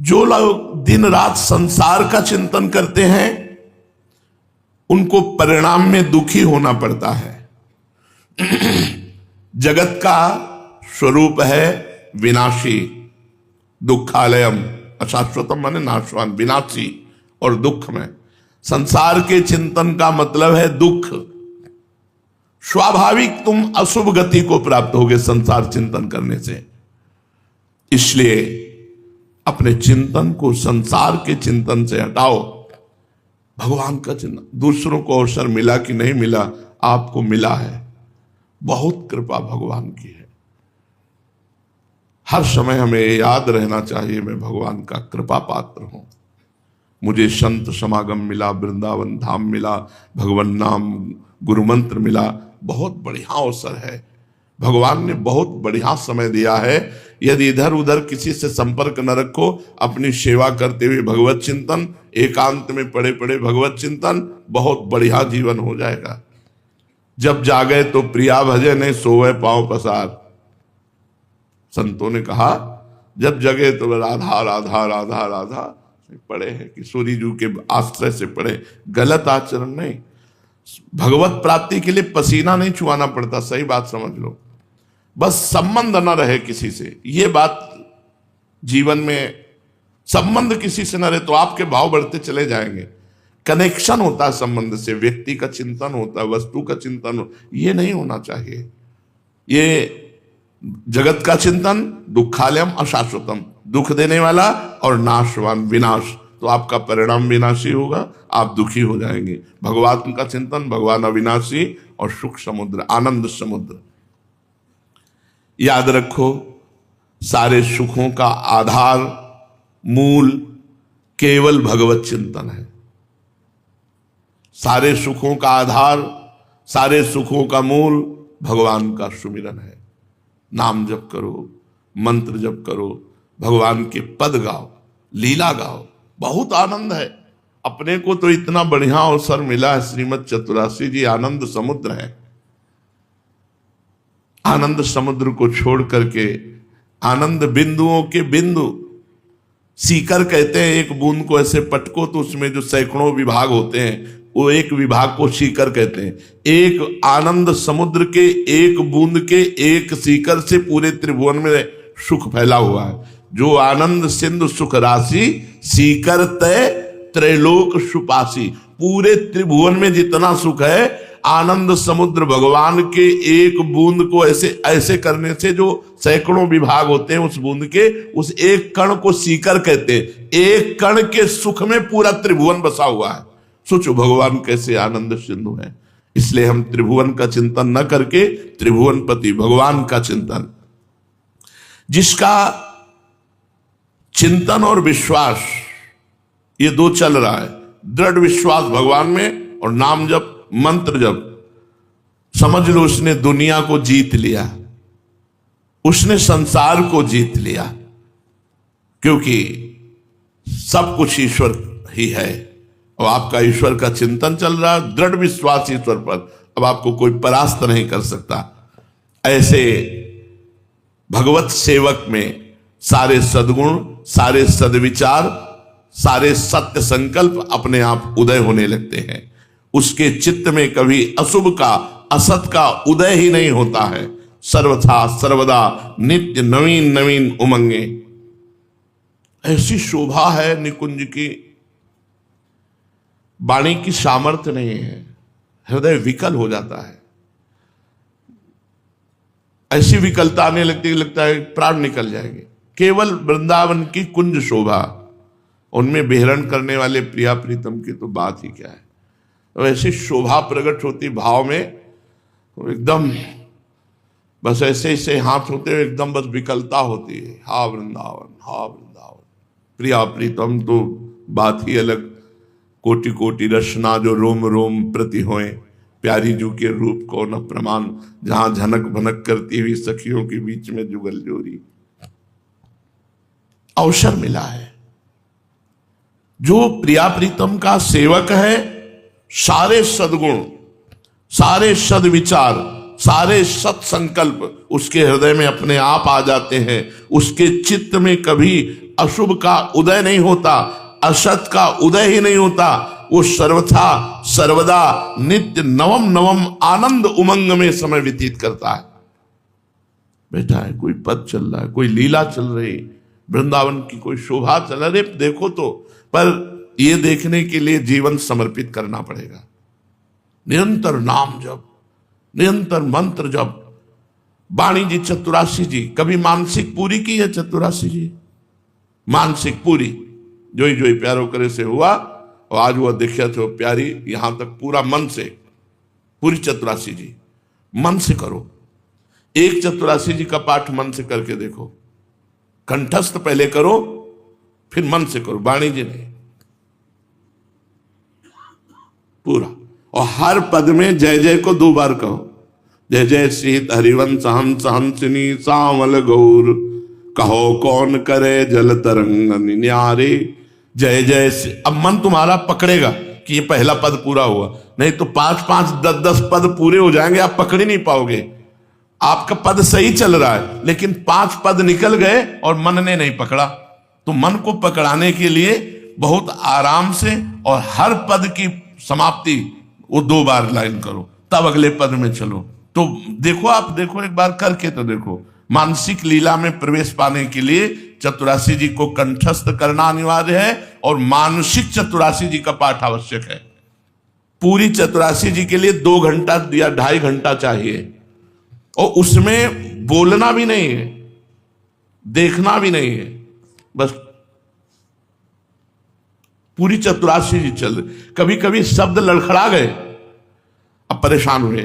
जो लोग दिन रात संसार का चिंतन करते हैं उनको परिणाम में दुखी होना पड़ता है। जगत का स्वरूप है विनाशी, दुखालयम, अशाश्वतम माने नाशवान, विनाशी और दुख में। संसार के चिंतन का मतलब है दुख। स्वाभाविक तुम अशुभ गति को प्राप्त होगे संसार चिंतन करने से। इसलिए अपने चिंतन को संसार के चिंतन से हटाओ, भगवान का चिंतन। दूसरों को अवसर मिला कि नहीं मिला, आपको मिला है, बहुत कृपा भगवान की है। हर समय हमें याद रहना चाहिए मैं भगवान का कृपा पात्र हूं। मुझे संत समागम मिला, वृंदावन धाम मिला, भगवान नाम गुरु मंत्र मिला, बहुत बढ़िया अवसर है। भगवान ने बहुत बढ़िया समय दिया है। यदि इधर उधर किसी से संपर्क न रखो, अपनी सेवा करते हुए भगवत चिंतन, एकांत में पड़े पड़े भगवत चिंतन, बहुत बढ़िया जीवन हो जाएगा। जब जागे तो प्रिया भजे, नहीं सोवे पांव पसार। संतों ने कहा जब जगे तो राधा राधा राधा राधा पढ़े हैं, किशोरी जी के आश्रय से पढ़े, गलत आचरण नहीं। भगवत प्राप्ति के लिए पसीना नहीं चुहाना पड़ता, सही बात समझ लो। बस संबंध न रहे किसी से, ये बात जीवन में, संबंध किसी से न रहे तो आपके भाव बढ़ते चले जाएंगे। कनेक्शन होता है संबंध से, व्यक्ति का चिंतन होता है, वस्तु का चिंतन ये नहीं होना चाहिए। ये जगत का चिंतन दुखालयम अशाश्वतम, दुख देने वाला और नाशवान, विनाश, तो आपका परिणाम विनाशी होगा, आप दुखी हो जाएंगे। भगवान का चिंतन, भगवान अविनाशी और सुख समुद्र, आनंद समुद्र। याद रखो, सारे सुखों का आधार, मूल केवल भगवत चिंतन है। सारे सुखों का आधार, सारे सुखों का मूल भगवान का सुमिरन है। नाम जप करो, मंत्र जप करो, भगवान के पद गाओ, लीला गाओ, बहुत आनंद है। अपने को तो इतना बढ़िया अवसर मिला है, श्रीमद चतुरासी जी आनंद समुद्र है। आनंद समुद्र को छोड़ करके आनंद बिंदुओं के बिंदु, सीकर कहते हैं, एक बूंद को ऐसे पटको तो उसमें जो सैकड़ों विभाग होते हैं, वो एक विभाग को सीकर कहते हैं। एक आनंद समुद्र के एक बूंद के एक सीकर से पूरे त्रिभुवन में सुख फैला हुआ है। जो आनंद सिंधु सुख राशि, सीकर तय त्रैलोक सुपासी। पूरे त्रिभुवन में जितना सुख है, आनंद समुद्र भगवान के एक बूंद को ऐसे ऐसे करने से जो सैकड़ों विभाग होते हैं उस बूंद के, उस एक कण को सीकर कहते हैं। एक कण के सुख में पूरा त्रिभुवन बसा हुआ है। सोचो भगवान कैसे आनंद सिंधु है। इसलिए हम त्रिभुवन का चिंतन न करके त्रिभुवनपति भगवान का चिंतन, जिसका चिंतन और विश्वास ये दो चल रहा है, दृढ़ विश्वास भगवान में और नाम जप, मंत्र जप, समझ लो उसने दुनिया को जीत लिया, उसने संसार को जीत लिया। क्योंकि सब कुछ ईश्वर ही है और आपका ईश्वर का चिंतन चल रहा है, दृढ़ विश्वास ईश्वर पर, अब आपको कोई परास्त नहीं कर सकता। ऐसे भगवत सेवक में सारे सद्गुण, सारे सद्विचार, सारे सत्य संकल्प अपने आप उदय होने लगते हैं। उसके चित्त में कभी अशुभ का, असत का उदय ही नहीं होता है। सर्वथा सर्वदा नित्य नवीन नवीन उमंगे। ऐसी शोभा है निकुंज की, वाणी की सामर्थ्य नहीं है, हृदय विकल हो जाता है। ऐसी विकलता आने लगती है, लगता है प्राण निकल जाएंगे। केवल वृंदावन की कुंज शोभा, उनमें विहरण करने वाले प्रिया प्रीतम की तो बात ही क्या है। तो ऐसी शोभा प्रकट होती भाव में, एकदम बस ऐसे ऐसे हाथ होते हुए एकदम बस विकलता होती है। हा वृंदावन, हा वृंदावन, प्रिया प्रीतम तो बात ही अलग। कोटि कोटि रचना जो रोम रोम प्रति होए, प्यारी जू के रूप को न प्रमाण। जहां झनक भनक करती हुई सखियों के बीच में जुगल जोरी। अवसर मिला है। जो प्रिया प्रीतम का सेवक है, सारे सद्गुण, सारे सद्विचार, सारे सत संकल्प उसके हृदय में अपने आप आ जाते हैं। उसके चित्त में कभी अशुभ का उदय नहीं होता, असत का उदय ही नहीं होता। वो सर्वथा सर्वदा नित्य नवम नवम आनंद उमंग में समय व्यतीत करता है। बैठा है, कोई पद चल रहा है, कोई लीला चल रही, वृंदावन की कोई शोभा चल रही, अरे देखो तो, पर ये देखने के लिए जीवन समर्पित करना पड़ेगा। निरंतर नाम जप, निरंतर मंत्र जप। वाणी जी चतुरासी जी कभी मानसिक पूरी की है? चतुरासी जी मानसिक पूरी जोई जोई प्यारो करे से हुआ, और आज वह देखिया थे प्यारी, यहां तक पूरा मन से, पूरी चतुरासी जी मन से करो। एक चतुरासी जी का पाठ मन से करके देखो, कंठस्थ पहले करो फिर मन से करो, वाणी जी नहीं, पूरा। और हर पद में जय जय को 2 बार कहो। जय जय सीत हरिवंश हंस हंसिनी सांवल गौर, कहो कौन करे जल तरंग न्यारे। जय जय से अब मन तुम्हारा पकड़ेगा कि ये पहला पद पूरा हुआ, नहीं तो 5-5 10-10 पद पूरे हो जाएंगे, आप पकड़ ही नहीं पाओगे। आपका पद सही चल रहा है लेकिन 5 पद निकल गए और मन ने नहीं पकड़ा। तो मन को पकड़ाने के लिए बहुत आराम से और हर पद की समाप्ति वो 2 बार लाइन करो, तब अगले पद में चलो। तो देखो, आप देखो, एक बार करके तो देखो। मानसिक लीला में प्रवेश पाने के लिए चतुरासी जी को कंठस्थ करना अनिवार्य है और मानसिक चतुरासी जी का पाठ आवश्यक है। पूरी चतुरासी जी के लिए 2 घंटा या 2.5 घंटा चाहिए, और उसमें बोलना भी नहीं है, देखना भी नहीं है, बस पूरी चतुरासी जी चल। कभी कभी शब्द लड़खड़ा गए, अब परेशान हुए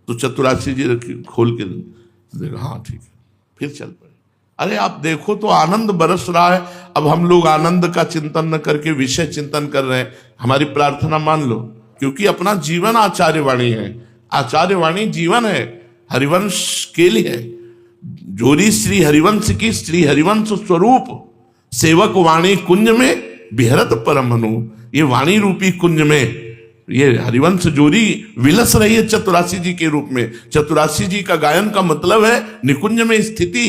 तो चतुरासी जी खोल के देखा, हाँ ठीक है, फिर चल पड़े। अरे आप देखो तो आनंद बरस रहा है। अब हम लोग आनंद का चिंतन न करके विषय चिंतन कर रहे हैं। हमारी प्रार्थना मान लो, क्योंकि अपना जीवन आचार्यवाणी है, आचार्यवाणी जीवन है, हरिवंश के लिए। जोरी श्री हरिवंश की श्री हरिवंश स्वरूप, सेवक वाणी कुंज में बिहरत परम मनु। ये वाणी रूपी कुंज में ये हरिवंश जोरी विलस रही है चतुरासी जी के रूप में। चतुरासी जी का गायन का मतलब है निकुंज में स्थिति।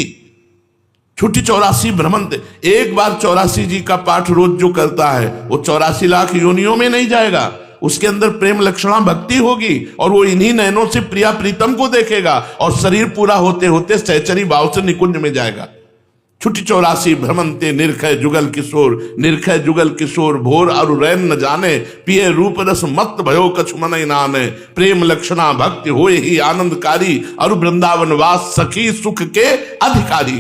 छुट्टी 84 भ्रमंत। एक बार 84 जी का पाठ रोज जो करता है वो 84 लाख योनियों में नहीं जाएगा, उसके अंदर प्रेम लक्षणा भक्ति होगी और वो इन्हीं नयनों से प्रिया प्रीतम को देखेगा और शरीर पूरा होते होते सहचरी भाव से निकुंज में जाएगा। छुट्टी 84 भ्रमंते निरखय जुगल किशोर, निरखय जुगल किशोर भोर अरु रैन न जाने, पिए रूप रस मत भयो कछु मनई नाने, प्रेम लक्षणा भक्ति होए ही आनंदकारी, अरु वृंदावन वास सखी सुख के अधिकारी।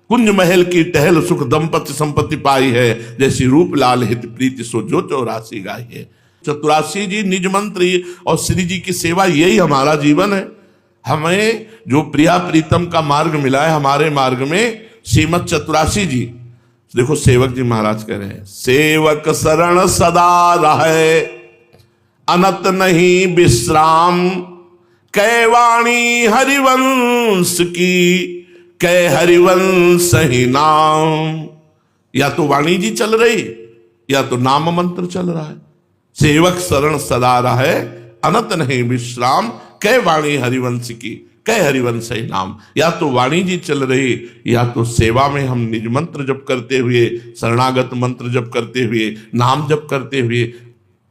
कुंज महल की टहल सुख दंपति संपत्ति पाई है, जैसी रूप लाल हित प्रीति सो जो 84 गाई है। चतुरासी जी निज मंत्र और श्री जी की सेवा, यही हमारा जीवन है। हमें जो प्रिया प्रीतम का मार्ग मिला है, हमारे मार्ग में श्रीमद चतुरासी जी। देखो सेवक जी महाराज कह रहे हैं, सेवक शरण सदा रहे अनत नहीं विश्राम, कैवाणी हरिवंश की कै हरिवंश ही नाम। या तो वाणी जी चल रही या तो नाम मंत्र चल रहा है। सेवक शरण सदा रहे अनत नहीं विश्राम, कै वाणी हरिवंश की कै हरिवंश ही नाम। या तो वाणी जी चल रही या तो सेवा में हम निज मंत्र जप करते हुए, शरणागत मंत्र जप करते हुए, नाम जप करते हुए।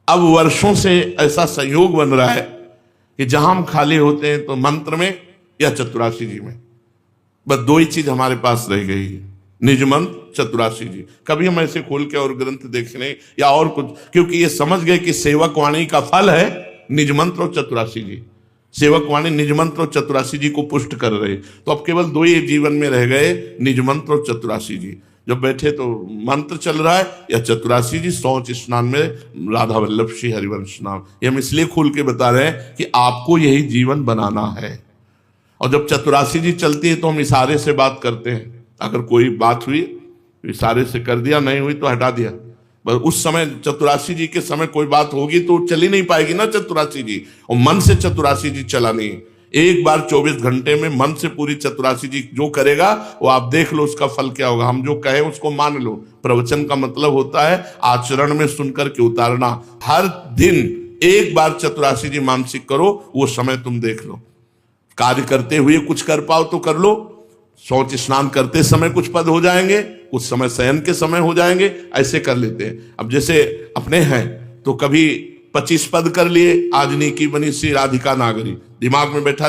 अब वर्षों से ऐसा संयोग बन रहा है कि जहां हम खाली होते हैं तो मंत्र में या चतुरासी जी में, बस 2 ही चीज हमारे पास रह गई है, निज मंत्र चतुरासी जी। कभी हम ऐसे खोल के और ग्रंथ देखने या और कुछ, क्योंकि ये समझ गए कि सेवक वाणी का फल है निज मंत्र और चतुरासी जी। सेवक वाणी निज मंत्र और चतुरासी जी को पुष्ट कर रहे, तो अब केवल 2 ही जीवन में रह गए, निज मंत्र और चतुरासी जी। जब बैठे तो मंत्र चल रहा है या चतुरासी जी, शौच स्नान में राधा वल्लभ श्री हरिवंश नाम। ये हम इसलिए खोल के बता रहे हैं कि आपको यही जीवन बनाना है। और जब चतुरासी जी चलती है तो हम इशारे से बात करते हैं। अगर कोई बात हुई इशारे से कर दिया, नहीं हुई तो हटा दिया। बस उस समय चतुरासी जी के समय कोई बात होगी तो चली नहीं पाएगी ना चतुरासी जी, और मन से चतुरासी जी चलानी है। एक बार 24 घंटे में मन से पूरी चतुरासी जी जो करेगा वो आप देख लो उसका फल क्या होगा। हम जो कहें उसको मान लो। प्रवचन का मतलब होता है आचरण में सुनकर के उतारना। हर दिन एक बार चतुरासी जी मानसिक करो, वो समय तुम देख लो। कार्य करते हुए कुछ कर पाओ तो कर लो, शौच स्नान करते समय कुछ पद हो जाएंगे, कुछ समय शयन के समय हो जाएंगे, ऐसे कर लेते हैं। अब जैसे अपने हैं तो कभी 25 पद कर लिए, आजनी की बनी सी राधिका नागरी, दिमाग में बैठा